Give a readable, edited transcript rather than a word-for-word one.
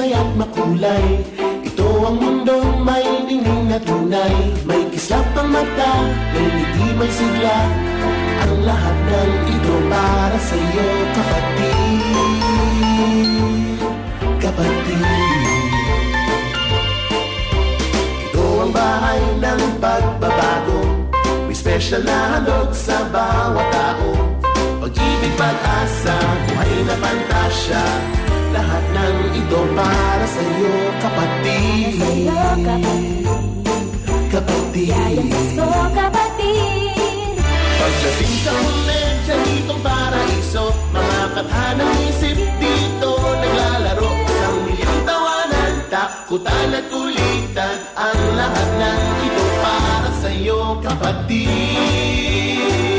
masaya't makulay. Ito ang mundong may ningning na tunay. May kislap ang mata, may ngiti, may sigla. Ang lahat ng ito para sa'yo, kapatid. Kapatid. Ito ang bahay ng pagbabago. May special na handog sa bawat tao. Pag-ibig, pag-asa, buhay na pantasya. Lahat ng ito para sa'yo, kapatid. Kapatid. Yayabas ko, kapatid. Pagdating sa ulit, siya ditong paraiso. Mga kathanang isip dito naglalaro. Isang milyong tawanan, takutan at kulitan. Ang lahat ng ito para sa'yo, kapatid.